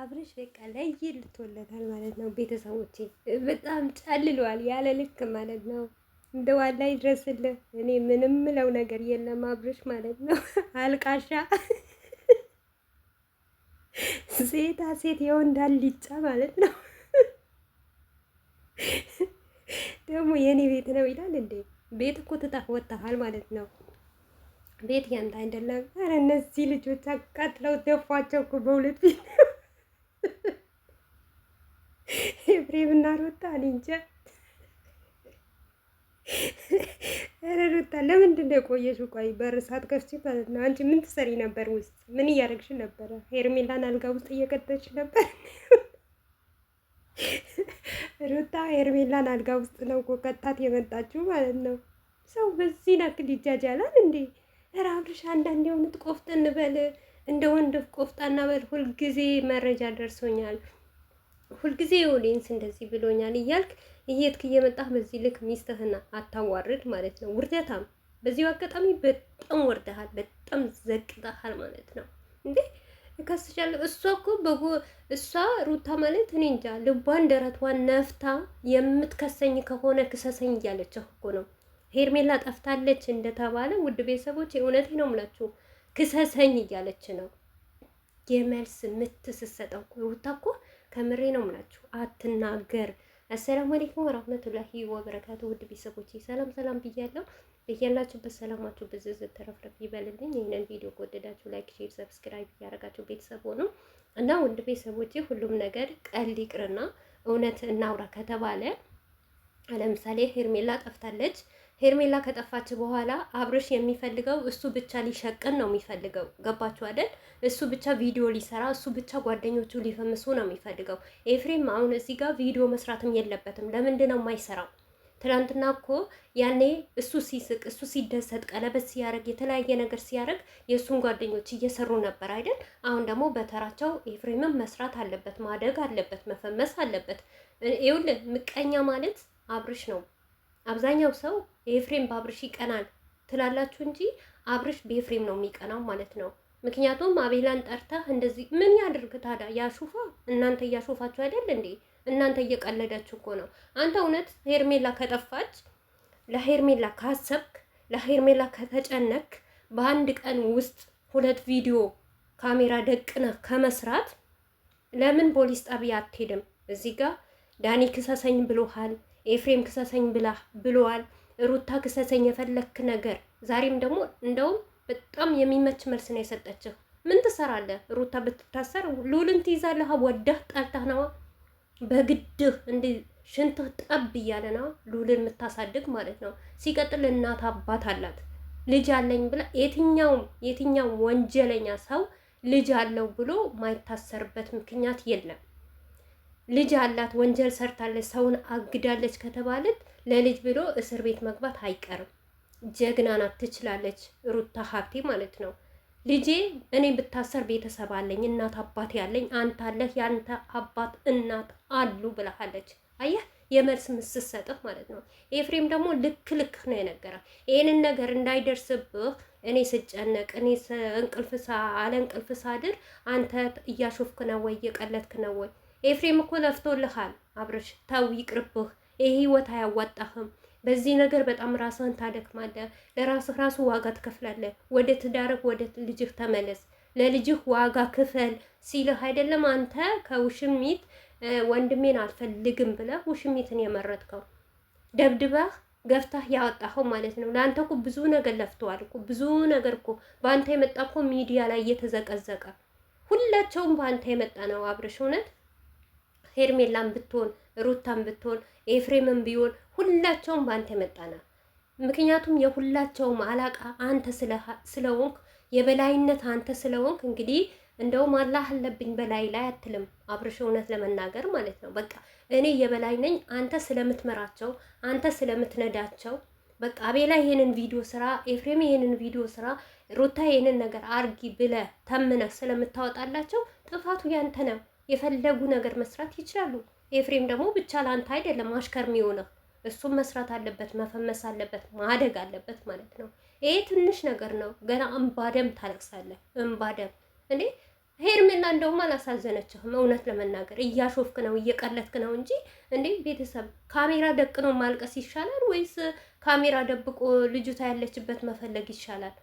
አብርሽ በቃ ለይልቶለታል ማለት ነው። ቤተሰቦቼ በጣም ጨልሏል ያለ ልክ ማለት ነው። እንደው አላህ ይድረስልህ። እኔ ምንም ምለው ነገር የለም አብርሽ ማለት ነው። አልቃሻ ሴታ ሴት የወንድ አልጫ ማለት ነው። ደግሞ የኔ ቤት ነው ይላል እንዴ! ቤት እኮ ትተህ ወጥተሃል ማለት ነው። ቤት ያንተ አይደለም። ኧረ እነዚህ ልጆች አቃጥለው ደፏቸው እኮ በሁለት ፊት ኤፍሬም እና ሩታ እኔ እንጃ። ኧረ ሩታ ለምንድን ነው የቆየሽው? ቆይ በር ሳትከፍቺ ማለት ነው። አንቺ ምን ትሰሪ ነበር? ውስጥ ምን እያደረግሽ ነበረ? ሄርሜላን አልጋ ውስጥ እየቀጠች ነበር። ሩታ ሄርሜላን አልጋ ውስጥ ነው እኮ ቀጣት የመጣችው ማለት ነው። ሰው በዚህ ናክል ይጃጃላል እንዴ? ኧረ አብርሽ አንዳንዴ የሆኑት ቆፍጠን በል፣ እንደ ወንድ ቆፍጣና በል። ሁልጊዜ መረጃ ደርሶኛል፣ ሁልጊዜ ኦዲየንስ እንደዚህ ብሎኛል እያልክ እየሄድክ እየመጣህ በዚህ ልክ ሚስትህና አታዋርድ ማለት ነው። ውርደታም። በዚሁ አጋጣሚ በጣም ወርደሃል፣ በጣም ዘቅጠሃል ማለት ነው እንዴ። እከስሻለሁ። እሷ እኮ እሷ ሩታ ማለት እኔ እንጃ ልቧን ደረቷን ነፍታ የምትከሰኝ ከሆነ ክሰሰኝ እያለች እኮ ነው። ሄርሜላ ጠፍታለች እንደተባለ ውድ ቤተሰቦች እውነቴ ነው የምላችሁ፣ ክሰሰኝ እያለች ነው። የመልስ ምት ስትሰጠው ሩታ እኮ ከምሬ ነው የምላችሁ አትናገር። አሰላሙ አለይኩም ወራህመቱላሂ ወበረካቱ። ውድ ቤተሰቦቼ ሰላም ሰላም ብያለሁ። በያላችሁበት ሰላማችሁ ብዝዝት ተረፍረፍ ይበልልኝ። ይህንን ቪዲዮ ከወደዳችሁ ላይክ፣ ሼር፣ ሰብስክራይብ እያደረጋችሁ ቤተሰብ ሆኑ እና ውድ ቤተሰቦቼ ሁሉም ነገር ቀልድ ይቅርና እውነት እናውራ ከተባለ ለምሳሌ ሄርሜላ ጠፍታለች። ሄርሜላ ከጠፋች በኋላ አብርሽ የሚፈልገው እሱ ብቻ ሊሸቅን ነው የሚፈልገው። ገባችሁ አይደል? እሱ ብቻ ቪዲዮ ሊሰራ፣ እሱ ብቻ ጓደኞቹ ሊፈምሱ ነው የሚፈልገው። ኤፍሬም አሁን እዚህ ጋር ቪዲዮ መስራትም የለበትም። ለምንድን ነው የማይሰራው? ትናንትና እኮ ያኔ እሱ ሲስቅ፣ እሱ ሲደሰት፣ ቀለበት ሲያደርግ፣ የተለያየ ነገር ሲያደርግ የእሱን ጓደኞች እየሰሩ ነበር አይደል? አሁን ደግሞ በተራቸው ኤፍሬምም መስራት አለበት፣ ማደግ አለበት፣ መፈመስ አለበት። ይኸውልህ ምቀኛ ማለት አብርሽ ነው። አብዛኛው ሰው ኤፍሬም በአብርሽ ይቀናል ትላላችሁ እንጂ አብርሽ በኤፍሬም ነው የሚቀናው ማለት ነው። ምክንያቱም አቤላን ጠርተህ እንደዚህ ምን ያድርግ ታዲያ? ያሹፋ። እናንተ እያሾፋችሁ አይደል እንዴ? እናንተ እየቀለዳችሁ እኮ ነው። አንተ እውነት ሄርሜላ ከጠፋች ለሄርሜላ ካሰብክ፣ ለሄርሜላ ከተጨነክ በአንድ ቀን ውስጥ 2 ቪዲዮ ካሜራ ደቅነህ ከመስራት ለምን ፖሊስ ጣቢያ አትሄድም? እዚህ ጋር ዳኒ ክሰሰኝ ብሎሃል፣ ኤፍሬም ክሰሰኝ ብለዋል፣ ሩታ ክሰሰኝ የፈለክ ነገር። ዛሬም ደግሞ እንደውም በጣም የሚመች መልስ ነው የሰጠችው። ምን ትሰራለህ? ሩታ ብትታሰር ሉልን ትይዛለህ? ወደህ ጠልተህ ነዋ። በግድህ እንደ ሽንትህ ጠብ እያለ ነው ሉልን የምታሳድግ ማለት ነው። ሲቀጥል እናት አባት አላት። ልጅ አለኝ ብላ የትኛውም ወንጀለኛ ሰው ልጅ አለው ብሎ ማይታሰርበት ምክንያት የለም። ልጅ አላት፣ ወንጀል ሰርታለች፣ ሰውን አግዳለች ከተባለች ለልጅ ብሎ እስር ቤት መግባት አይቀርም። ጀግና ናት፣ ትችላለች። ሩታ ሀብቴ ማለት ነው። ልጄ እኔ ብታሰር ቤተሰብ አለኝ፣ እናት አባት ያለኝ፣ አንተ አለህ፣ ያንተ አባት እናት አሉ ብለሃለች። አየህ የመልስ ምስስ ሰጥህ ማለት ነው። ኤፍሬም ደግሞ ልክ ነው የነገረ። ይህንን ነገር እንዳይደርስብህ እኔ ስጨነቅ፣ እኔ አለ እንቅልፍ ሳድር አንተ እያሾፍክ ነው ወይ እየቀለድክ ነው ወይ? ኤፍሬም እኮ ለፍቶልሃል። አብርሽ ተው ይቅርብህ። ይህ ህይወት አያዋጣህም። በዚህ ነገር በጣም ራስህን ታደክማለህ። ለራስህ ራሱ ዋጋ ትከፍላለህ። ወደ ትዳርህ ወደ ልጅህ ተመለስ። ለልጅህ ዋጋ ክፈል ሲልህ አይደለም አንተ ከውሽሚት ወንድሜን አልፈልግም ብለህ ውሽሚትን የመረጥከው ደብድበህ ገፍታህ ያወጣኸው ማለት ነው። ለአንተ እኮ ብዙ ነገር ለፍተዋል እኮ ብዙ ነገር እኮ በአንተ የመጣ እኮ ሚዲያ ላይ እየተዘቀዘቀ ሁላቸውም በአንተ የመጣ ነው አብርሽ። እውነት ሄርሜላን ብትሆን ሩታን ብትሆን ኤፍሬምን ቢሆን ሁላቸውም በአንተ የመጣ ነው። ምክንያቱም የሁላቸውም አላቃ አንተ ስለሆንክ የበላይነት አንተ ስለሆንክ እንግዲህ እንደውም አላህ አለብኝ በላይ ላይ አትልም አብርሽ፣ እውነት ለመናገር ማለት ነው። በቃ እኔ የበላይ ነኝ አንተ ስለምትመራቸው አንተ ስለምትነዳቸው። በቃ አቤላ ይሄንን ቪዲዮ ስራ፣ ኤፍሬም ይሄንን ቪዲዮ ስራ፣ ሩታ ይሄንን ነገር አርጊ ብለ ተምነህ ስለምታወጣላቸው ጥፋቱ ያንተ ነው። የፈለጉ ነገር መስራት ይችላሉ። ኤፍሬም ደግሞ ብቻ ላንተ አይደለም አሽከር የሚሆነው፣ እሱም መስራት አለበት፣ መፈመስ አለበት፣ ማደግ አለበት ማለት ነው። ይሄ ትንሽ ነገር ነው። ገና እንባደም ታለቅሳለህ። እንባደም እንዴ ሄርሜላ እንደውም አላሳዘነችህም። እውነት ለመናገር እያሾፍክ ነው እየቀለትክ ነው እንጂ እንዴ ቤተሰብ ካሜራ ደቅኖ ማልቀስ ይሻላል ወይስ ካሜራ ደብቆ ልጅቷ ያለችበት መፈለግ ይሻላል?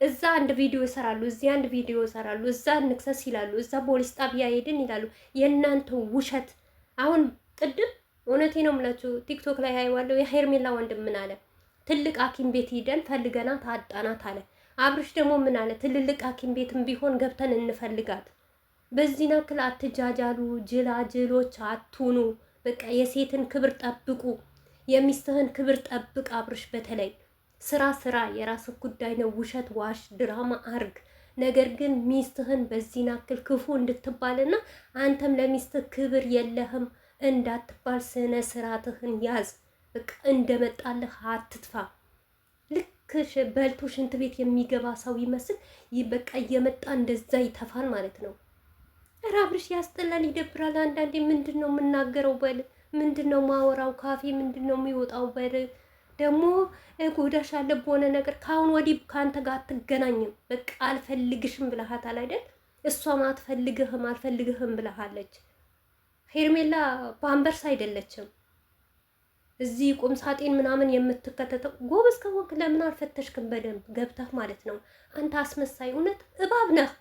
እዛ አንድ ቪዲዮ ይሰራሉ፣ እዚህ አንድ ቪዲዮ ይሰራሉ፣ እዛ እንክሰስ ይላሉ፣ እዛ ፖሊስ ጣቢያ ሄድን ይላሉ። የእናንተ ውሸት። አሁን ቅድም እውነቴ ነው የምላችሁ ቲክቶክ ላይ አይዋለሁ የሄርሜላ ወንድም ምን አለ? ትልቅ ሐኪም ቤት ሂደን ፈልገናት አጣናት አለ። አብርሽ ደግሞ ምን አለ? ትልልቅ ሐኪም ቤትም ቢሆን ገብተን እንፈልጋት። በዚህ ነክል አትጃጃሉ፣ ጅላጅሎች አትሁኑ። በቃ የሴትን ክብር ጠብቁ፣ የሚስትህን ክብር ጠብቅ። አብርሽ በተለይ ስራ የራስህ ጉዳይ ነው። ውሸት ዋሽ፣ ድራማ አርግ። ነገር ግን ሚስትህን በዚህ ናክል ክፉ እንድትባልና አንተም ለሚስትህ ክብር የለህም እንዳትባል ስነ ስርዓትህን ያዝ። በቃ እንደመጣልህ አትጥፋ። ልክ በልቶ ሽንት ቤት የሚገባ ሰው ይመስል በቃ እየመጣ እንደዛ ይተፋል ማለት ነው። ኧረ አብርሽ ያስጠላል፣ ይደብራል። አንዳንዴ ምንድን ነው የምናገረው በል፣ ምንድን ነው ማወራው ካፌ፣ ምንድን ነው የሚወጣው በል። ደግሞ ጎዳሽ አለ በሆነ ነገር ካሁን ወዲህ ከአንተ ጋር አትገናኝም፣ በቃ አልፈልግሽም ብለሃታል አይደል? እሷም አልፈልግህም ብለሃለች። ሄርሜላ ፓምፐርስ አይደለችም። እዚህ ቁም ሳጥን ምናምን የምትከተተው ጎበዝ ከሆንክ ለምን አልፈተሽክም? በደንብ ገብተህ ማለት ነው። አንተ አስመሳይ፣ እውነት እባብ ነህ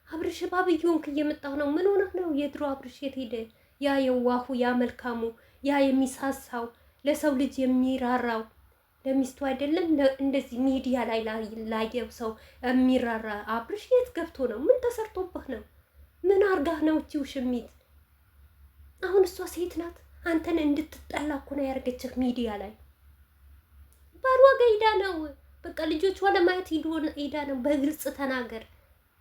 አብርሽ። እባብ እየሆንክ እየመጣህ ነው። ምን ሆነህ ነው? የድሮ አብርሽ የት ሄደ? ያ የዋሁ፣ ያ መልካሙ፣ ያ የሚሳሳው፣ ለሰው ልጅ የሚራራው፣ ለሚስቱ አይደለም እንደዚህ ሚዲያ ላይ ላየው ሰው የሚራራ አብርሽ የት ገብቶ ነው? ምን ተሰርቶብህ ነው? ምን አርጋህ ነው? እቺ ውሽሚት አሁን እሷ ሴት ናት። አንተን እንድትጠላ እኮ ነው ያደረገችህ ሚዲያ ላይ። ባሏ ጋ ሄዳ ነው በቃ ልጆቿ ለማየት ሄዳ ነው። በግልጽ ተናገር።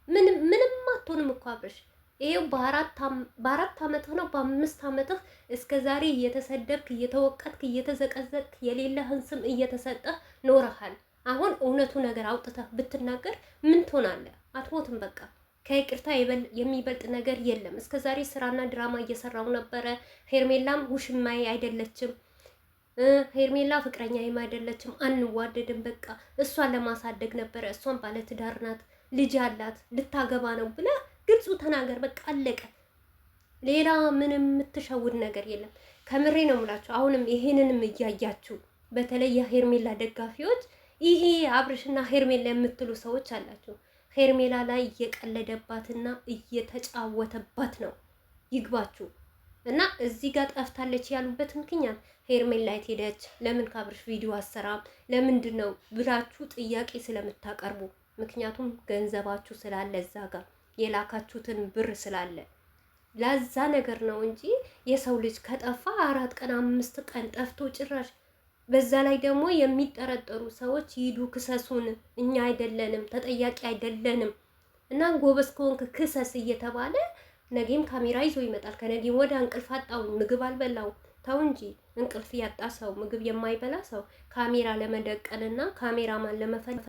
ምንም አትሆንም እኮ አብርሽ። ይሄው በአራት አመትህ ነው በ5 አመትህ እስከ ዛሬ እየተሰደብክ እየተወቀትክ እየተዘቀዘቅክ የሌለህን ስም እየተሰጠህ ኖረሃል። አሁን እውነቱ ነገር አውጥተህ ብትናገር ምን ትሆናለህ? አትሞትም በቃ። ከይቅርታ የሚበልጥ ነገር የለም። እስከ ዛሬ ስራና ድራማ እየሰራው ነበረ። ሄርሜላም ውሽማዬ አይደለችም፣ ሄርሜላ ፍቅረኛዬም አይደለችም፣ አንዋደድም። በቃ እሷን ለማሳደግ ነበረ። እሷን ባለትዳር ናት፣ ልጅ አላት፣ ልታገባ ነው ብለህ ግልጹ ተናገር። በቃ አለቀ። ሌላ ምንም የምትሸውድ ነገር የለም። ከምሬ ነው የምላችሁ። አሁንም ይሄንንም እያያችሁ በተለይ የሄርሜላ ደጋፊዎች ይሄ አብርሽና ሄርሜላ የምትሉ ሰዎች አላችሁ። ሄርሜላ ላይ እየቀለደባትና እየተጫወተባት ነው። ይግባችሁ እና እዚህ ጋር ጠፍታለች ያሉበት ምክንያት ሄርሜላ የት ሄደች፣ ለምን ከአብርሽ ቪዲዮ አሰራም፣ ለምንድን ነው ብላችሁ ጥያቄ ስለምታቀርቡ፣ ምክንያቱም ገንዘባችሁ ስላለ እዛ ጋር የላካችሁትን ብር ስላለ ለዛ ነገር ነው እንጂ የሰው ልጅ ከጠፋ 4 ቀን 5 ቀን ጠፍቶ ጭራሽ በዛ ላይ ደግሞ የሚጠረጠሩ ሰዎች ይዱ ክሰሱን፣ እኛ አይደለንም ተጠያቂ አይደለንም። እና ጎበዝ ከሆንክ ክሰስ እየተባለ ነገም ካሜራ ይዞ ይመጣል። ከነገም ወደ እንቅልፍ አጣው ምግብ አልበላው። ተው እንጂ እንቅልፍ ያጣ ሰው ምግብ የማይበላ ሰው ካሜራ ለመደቀንና ካሜራማን ለመፈለግ